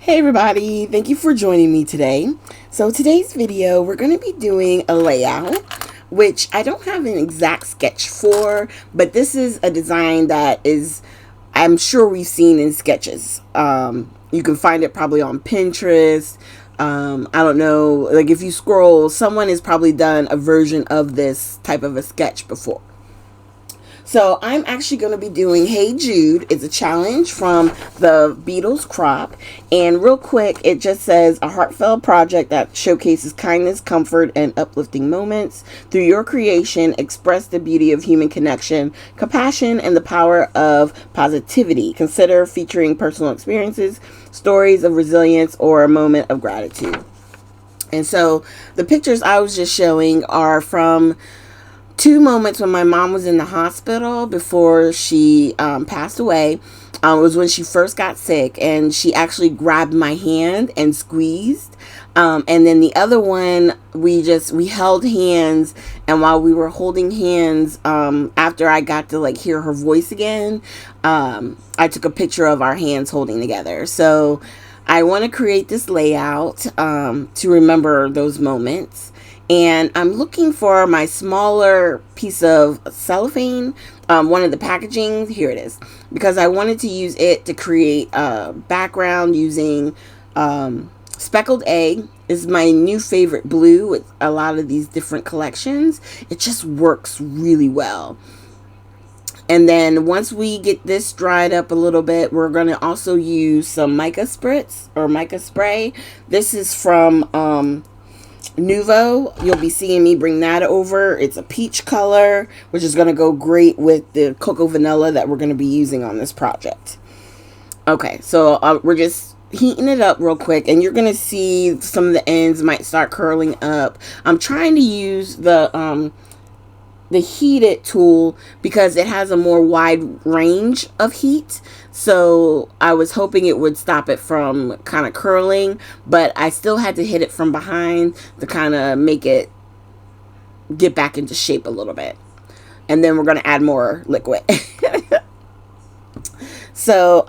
Hey everybody, thank you for joining me today. So today's video, we're going to be doing a layout, which I don't have an exact sketch for, but this is a design that is, I'm sure we've seen in sketches. You can find it probably on Pinterest. I don't know, like if you scroll, someone has probably done a version of this type of a sketch before. So I'm actually going to be doing Hey Jude. It's a challenge from the Beatles crop. And real quick, it just says a heartfelt project that showcases kindness, comfort, and uplifting moments. Through your creation, express the beauty of human connection, compassion, and the power of positivity. Consider featuring personal experiences, stories of resilience, or a moment of gratitude. And so the pictures I was just showing are from two moments when my mom was in the hospital before she passed away. It was when she first got sick, and she actually grabbed my hand and squeezed. And then the other one, we held hands, and while we were holding hands, after I got to like hear her voice again, I took a picture of our hands holding together. So I want to create this layout to remember those moments. And I'm looking for my smaller piece of cellophane, one of the packaging. Here it is, because I wanted to use it to create a background using speckled egg. Is my new favorite blue with a lot of these different collections. It just works really well. And then once we get this dried up a little bit, we're going to also use some mica spritz or mica spray. This is from Nuvo. You'll be seeing me bring that over. It's a peach color, which is going to go great with the cocoa vanilla that we're going to be using on this project. Okay, so we're just heating it up real quick, and you're going to see some of the ends might start curling up. I'm trying to use the heated tool because it has a more wide range of heat. So I was hoping it would stop it from kind of curling, but I still had to hit it from behind to kind of make it get back into shape a little bit. And then we're going to add more liquid. So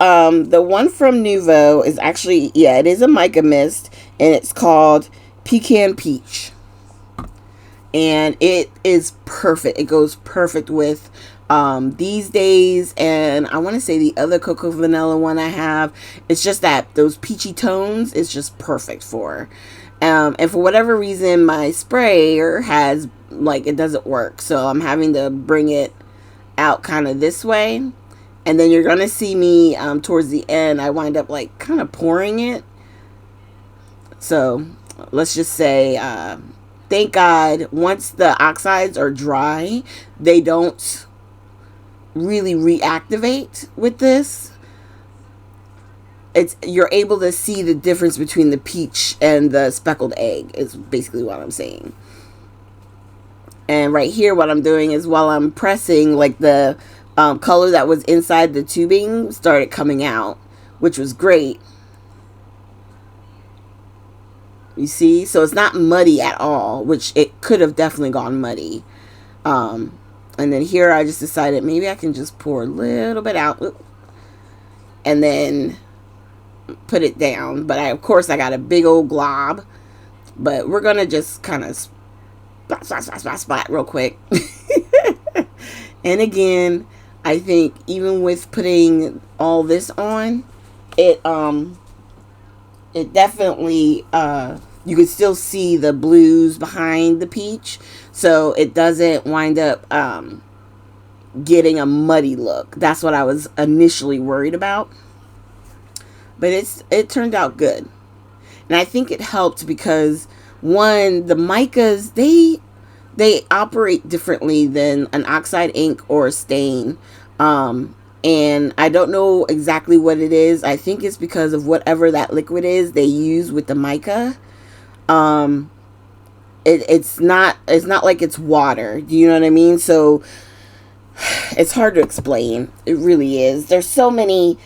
the one from Nuvo is actually, yeah, it is a mica mist, and it's called Pecan Peach. And it is perfect. It goes perfect with these days, and I want to say the other cocoa vanilla one I have. It's just that those peachy tones is just perfect for. And for whatever reason, my sprayer has like it doesn't work, so I'm having to bring it out kind of this way, and then you're gonna see me towards the end. I wind up like kind of pouring it. So let's just say. Thank God, once the oxides are dry, they don't really reactivate with this. You're able to see the difference between the peach and the speckled egg is basically what I'm saying. And right here, what I'm doing is while I'm pressing, like the color that was inside the tubing started coming out, which was great. You see? So it's not muddy at all, which it could have definitely gone muddy. And then here I just decided maybe I can just pour a little bit out. And then put it down. But of course I got a big old glob. But we're going to just kind of splat real quick. And again, I think even with putting all this on, it definitely you can still see the blues behind the peach, so it doesn't wind up getting a muddy look. That's what I was initially worried about, but it turned out good. And I think it helped because one, the micas, they operate differently than an oxide ink or a stain. And I don't know exactly what it is. I think it's because of whatever that liquid is they use with the mica. It's not like it's water. Do you know what I mean? So it's hard to explain. It really is. There's so many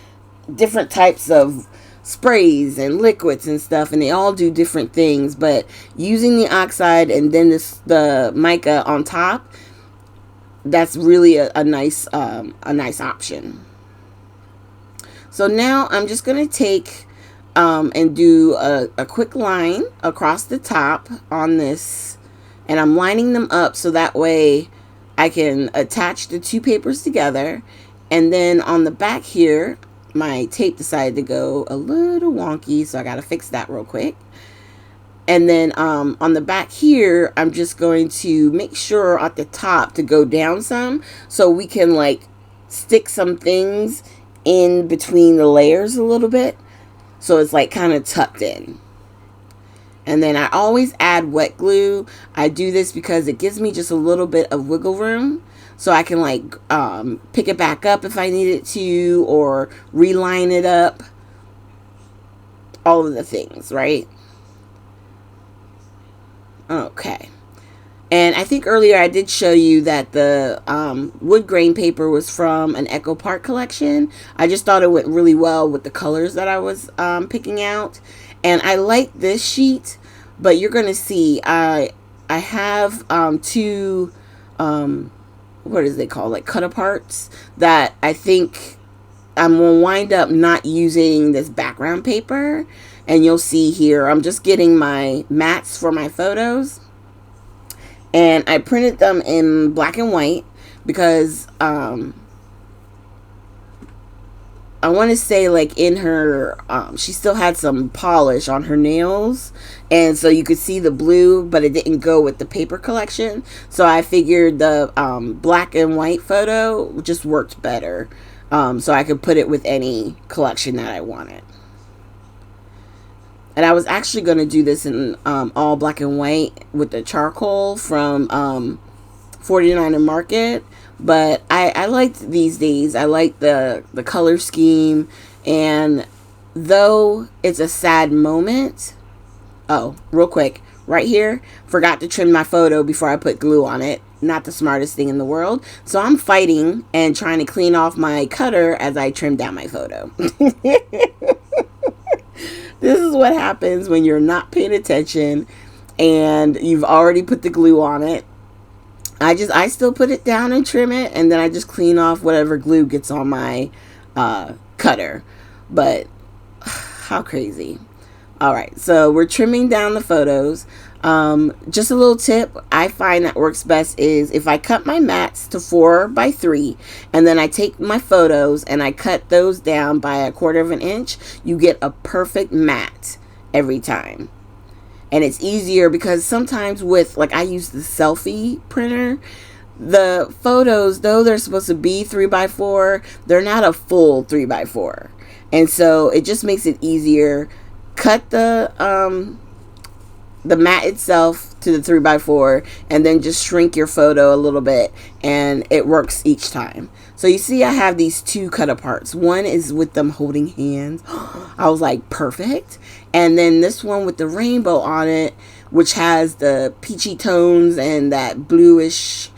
different types of sprays and liquids and stuff, and they all do different things. But using the oxide and then the mica on top, that's really a nice option. So now I'm just going to take and do a quick line across the top on this, and I'm lining them up so that way I can attach the two papers together. And then on the back here, my tape decided to go a little wonky, so I gotta fix that real quick. And then on the back here, I'm just going to make sure at the top to go down some so we can like stick some things in between the layers a little bit. So it's like kind of tucked in. And then I always add wet glue. I do this because it gives me just a little bit of wiggle room. So I can like pick it back up if I needed to, or reline it up. All of the things, right? Okay. And I think earlier I did show you that the wood grain paper was from an Echo Park collection. I just thought it went really well with the colors that I was picking out. And I like this sheet, but you're going to see I have two, what is they called, like cut aparts that I think I'm going to wind up not using this background paper. And you'll see here, I'm just getting my mats for my photos. And I printed them in black and white because I want to say like in her, she still had some polish on her nails. And so you could see the blue, but it didn't go with the paper collection. So I figured the black and white photo just worked better. So I could put it with any collection that I wanted. And I was actually going to do this in all black and white with the charcoal from 49er Market. But I liked these days. I like the color scheme. And though it's a sad moment. Oh, real quick. Right here. Forgot to trim my photo before I put glue on it. Not the smartest thing in the world. So I'm fighting and trying to clean off my cutter as I trim down my photo. This is what happens when you're not paying attention and you've already put the glue on it. I still put it down and trim it, and then I just clean off whatever glue gets on my cutter. But how crazy. Alright, so we're trimming down the photos. Just a little tip I find that works best is if I cut my mats to 4x3 and then I take my photos and I cut those down by 1/4 of an inch, you get a perfect mat every time. And it's easier because sometimes with, like, I use the selfie printer, the photos, though they're supposed to be 3x4, they're not a full 3x4. And so it just makes it easier. Cut the mat itself to the 3x4 and then just shrink your photo a little bit, and it works each time. So you see I have these two cut aparts. One is with them holding hands. I was like, perfect. And then this one with the rainbow on it, which has the peachy tones and that bluish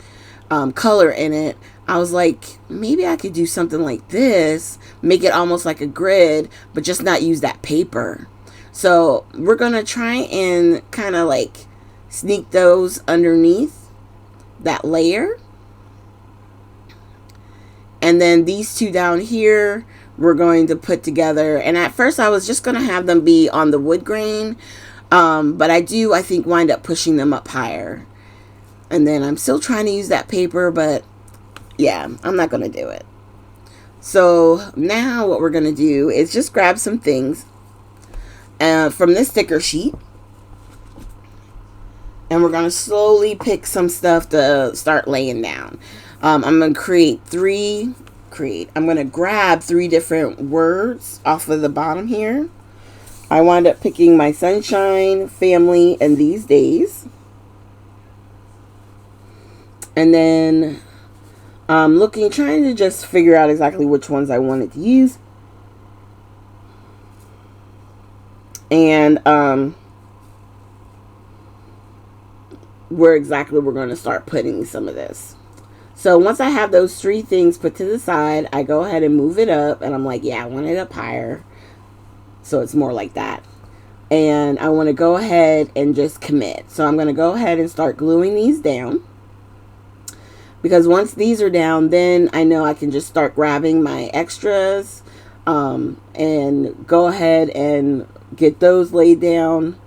color in it. I was like, maybe I could do something like this, make it almost like a grid, but just not use that paper. So we're going to try and kind of like sneak those underneath that layer. And then these two down here, we're going to put together. And at first I was just going to have them be on the wood grain. But I think, wind up pushing them up higher. And then I'm still trying to use that paper, but yeah, I'm not going to do it. So now what we're going to do is just grab some things from this sticker sheet, and we're going to slowly pick some stuff to start laying down. I'm going to I'm going to grab 3 different words off of the bottom here. I wound up picking my sunshine, family, and these days. And then trying to just figure out exactly which ones I wanted to use. And where exactly we're going to start putting some of this. So once I have those 3 things put to the side, I go ahead and move it up. And I'm like, yeah, I want it up higher. So it's more like that. And I want to go ahead and just commit. So I'm going to go ahead and start gluing these down. Because once these are down, then I know I can just start grabbing my extras. and go ahead and get those laid down.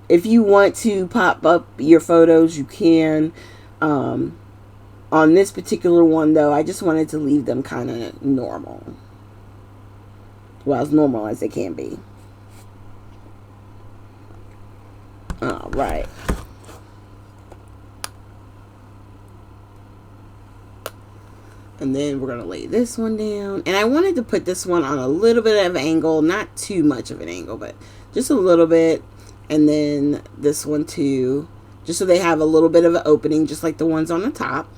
If you want to pop up your photos, you can. On this particular one, though, I just wanted to leave them kind of normal. Well, as normal as they can be. All right. And then we're going to lay this one down. And I wanted to put this one on a little bit of an angle. Not too much of an angle, but just a little bit. And then this one too. Just so they have a little bit of an opening, just like the ones on the top.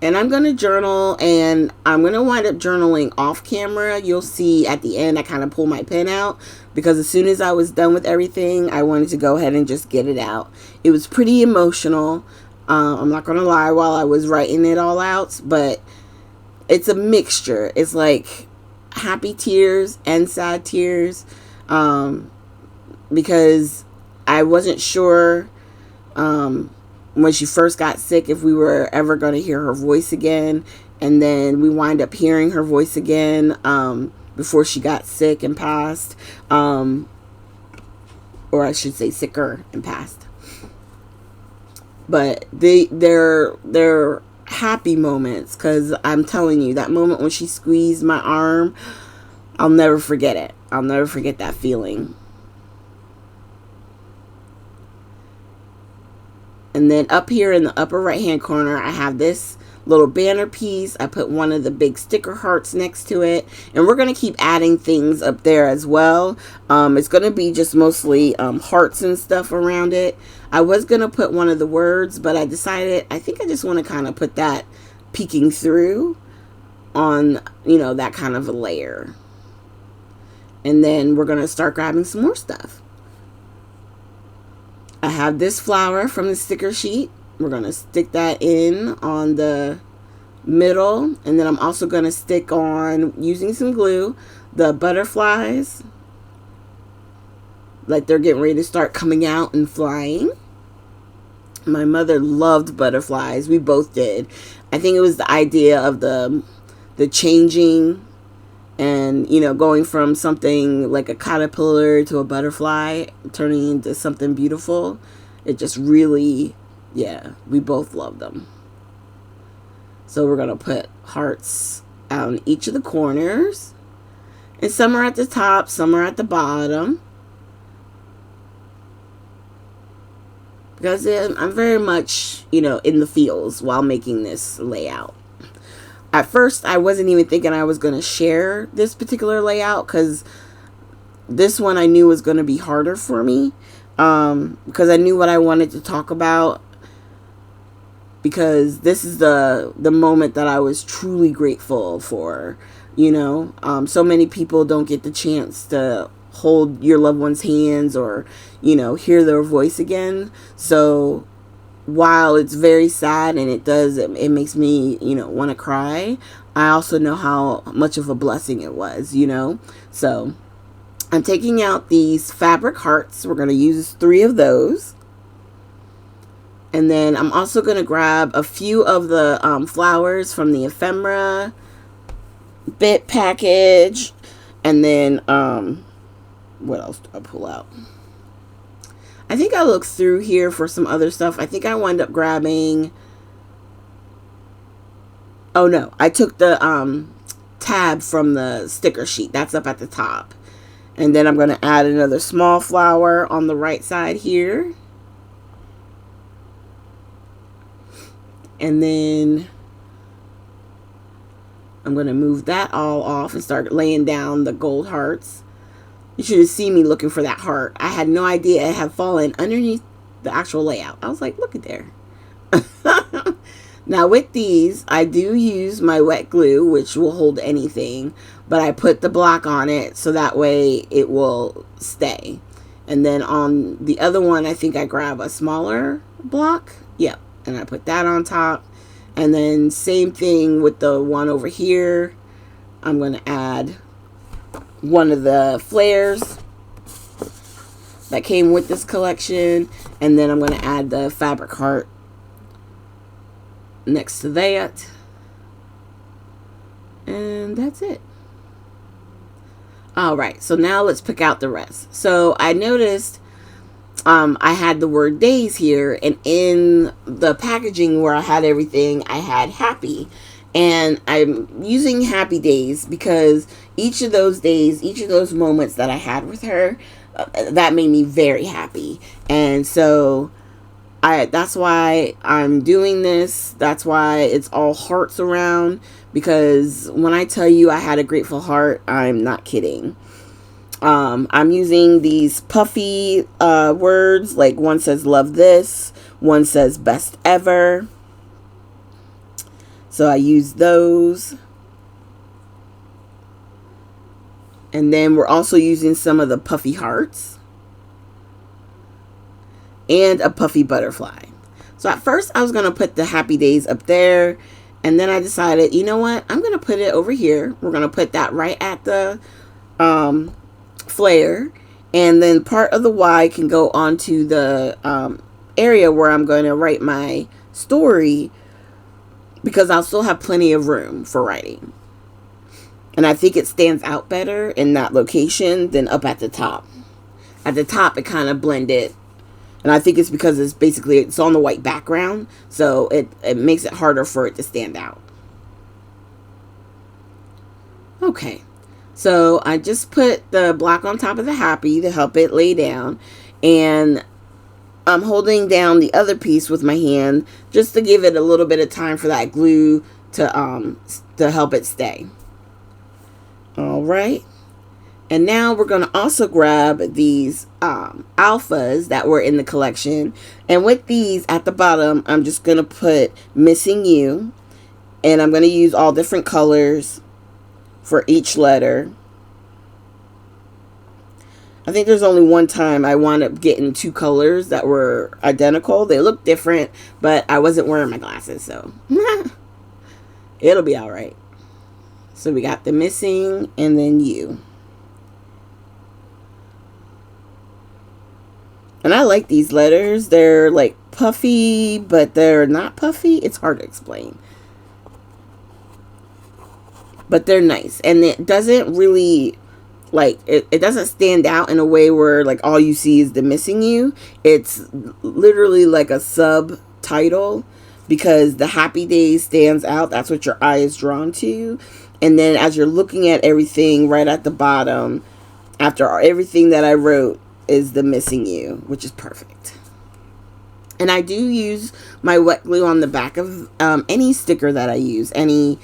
And I'm going to journal, and I'm going to wind up journaling off camera. You'll see at the end I kind of pull my pen out, because as soon as I was done with everything, I wanted to go ahead and just get it out. It was pretty emotional. I'm not going to lie, while I was writing it all out, but it's a mixture. It's like happy tears and sad tears, because I wasn't sure when she first got sick if we were ever going to hear her voice again. And then we wind up hearing her voice again before she got sick and passed. Or I should say sicker and passed. But they're happy moments, because I'm telling you, that moment when she squeezed my arm, I'll never forget it. I'll never forget that feeling. And then up here in the upper right hand corner, I have this little banner piece. I put one of the big sticker hearts next to it. And we're going to keep adding things up there as well. It's going to be just mostly hearts and stuff around it. I was going to put one of the words, but I decided I think I just want to kind of put that peeking through on, you know, that kind of a layer. And then we're going to start grabbing some more stuff. I have this flower from the sticker sheet. We're going to stick that in on the middle. And then I'm also going to stick on, using some glue, the butterflies. Like they're getting ready to start coming out and flying. My mother loved butterflies. We both did. I think it was the idea of the changing, and, you know, going from something like a caterpillar to a butterfly, turning into something beautiful. It just really, yeah, we both love them. So we're going to put hearts on each of the corners. And some are at the top, some are at the bottom. Because I'm very much, you know, in the feels while making this layout. At first, I wasn't even thinking I was going to share this particular layout, because this one I knew was going to be harder for me, because I knew what I wanted to talk about, because this is the moment that I was truly grateful for. You know, so many people don't get the chance to hold your loved one's hands or, you know, hear their voice again. So while it's very sad and it makes me, you know, want to cry, I also know how much of a blessing it was, you know. So I'm taking out these fabric hearts. We're going to use 3 of those. And then I'm also going to grab a few of the flowers from the ephemera bit package. And then what else do I pull out? I think I looked through here for some other stuff. I think I wound up grabbing... Oh, no. I took the tab from the sticker sheet. That's up at the top. And then I'm going to add another small flower on the right side here. And then I'm going to move that all off and start laying down the gold hearts. You should have seen me looking for that heart. I had no idea it had fallen underneath the actual layout. I was like, look at there. Now with these, I do use my wet glue, which will hold anything. But I put the block on it so that way it will stay. And then on the other one, I think I grab a smaller block. Yep. And I put that on top. And then same thing with the one over here. I'm going to add one of the flares that came with this collection, and then I'm going to add the fabric heart next to that. And that's it. All right, so now let's pick out the rest. So I noticed I had the word days here, and in the packaging where I had everything, I had happy. And I'm using happy days because each of those days, each of those moments that I had with her, that made me very happy. And so that's why I'm doing this. That's why it's all hearts around, because when I tell you I had a grateful heart, I'm not kidding. I'm using these puffy words, like one says love this, one says best ever. So I use those. And then we're also using some of the puffy hearts and a puffy butterfly. So at first I was going to put the happy days up there, and then I decided, you know what, I'm going to put it over here. We're going to put that right at the flare, and then part of the Y can go onto the area where I'm going to write my story, because I'll still have plenty of room for writing. And I think it stands out better in that location than up at the top. At the top, it kind of blended. And I think it's because it's on the white background. So it makes it harder for it to stand out. Okay. So I just put the black on top of the happy to help it lay down. And I'm holding down the other piece with my hand just to give it a little bit of time for that glue to help it stay. All right. And now we're going to also grab these alphas that were in the collection. And with these at the bottom, I'm just going to put missing you. And I'm going to use all different colors for each letter. I think there's only one time I wound up getting two colors that were identical. They look different, but I wasn't wearing my glasses, so it'll be all right. So we got the missing and then you. And I like these letters. They're like puffy, but they're not puffy. It's hard to explain. But they're nice. And it doesn't really, like, it doesn't stand out in a way where, like, all you see is the missing you. It's literally like a subtitle, because the happy days stands out. That's what your eye is drawn to. And then as you're looking at everything right at the bottom, after everything that I wrote, is the missing you, which is perfect. And I do use my wet glue on the back of any sticker that I use. Any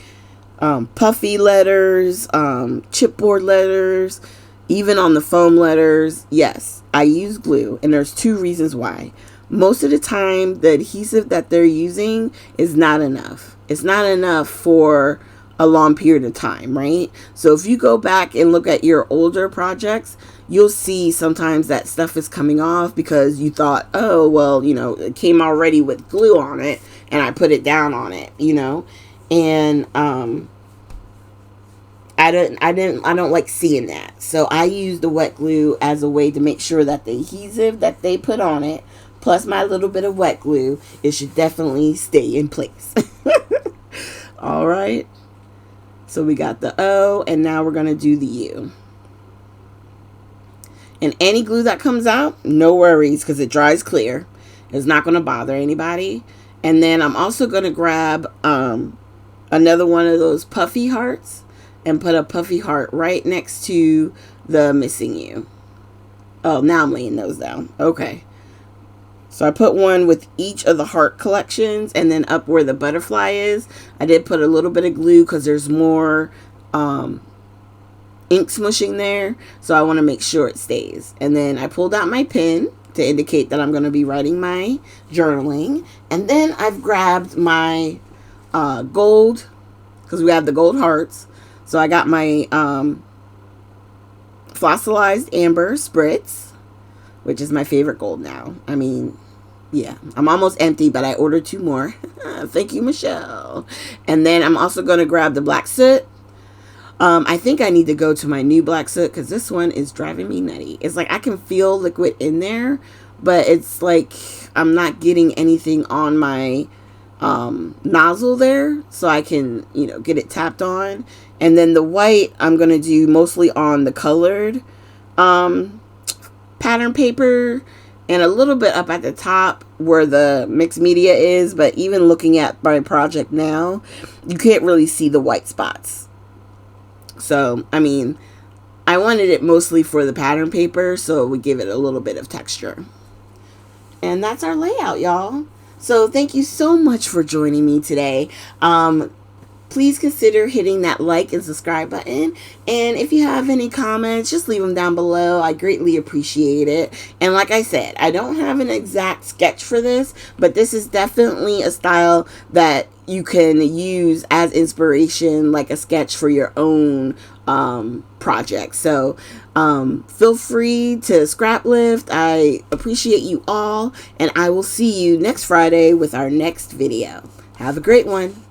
puffy letters, chipboard letters, even on the foam letters. Yes, I use glue, and there's two reasons why. Most of the time, the adhesive that they're using is not enough. It's not enough for a long period of time, right? So if you go back and look at your older projects, you'll see sometimes that stuff is coming off because you thought, oh, well, you know, it came already with glue on it and I put it down on it, you know, and I don't like seeing that. So I use the wet glue as a way to make sure that the adhesive that they put on it, plus my little bit of wet glue, it should definitely stay in place. All right. So we got the O, and now we're going to do the U. And any glue that comes out, no worries, because it dries clear. It's not going to bother anybody. And then I'm also going to grab another one of those puffy hearts and put a puffy heart right next to the missing you. Oh, now I'm laying those down. Okay. So I put one with each of the heart collections, and then up where the butterfly is, I did put a little bit of glue because there's more ink smushing there. So I want to make sure it stays. And then I pulled out my pen to indicate that I'm going to be writing my journaling. And then I've grabbed my gold, because we have the gold hearts. So I got my fossilized amber spritz, which is my favorite gold now. I mean, yeah, I'm almost empty, but I ordered 2 more. Thank you, Michelle. And then I'm also going to grab the black soot. I think I need to go to my new black soot because this one is driving me nutty. It's like I can feel liquid in there, but it's like I'm not getting anything on my nozzle there so I can, you know, get it tapped on. And then the white I'm going to do mostly on the colored pattern paper and a little bit up at the top where the mixed media is. But even looking at my project now, you can't really see the white spots. So, I mean, I wanted it mostly for the pattern paper, so it would give it a little bit of texture. And that's our layout, y'all. So thank you so much for joining me today. Please consider hitting that like and subscribe button. And if you have any comments, just leave them down below. I greatly appreciate it. And like I said, I don't have an exact sketch for this, but this is definitely a style that you can use as inspiration, like a sketch for your own project. So feel free to scrap lift. I appreciate you all, and I will see you next Friday with our next video. Have a great one.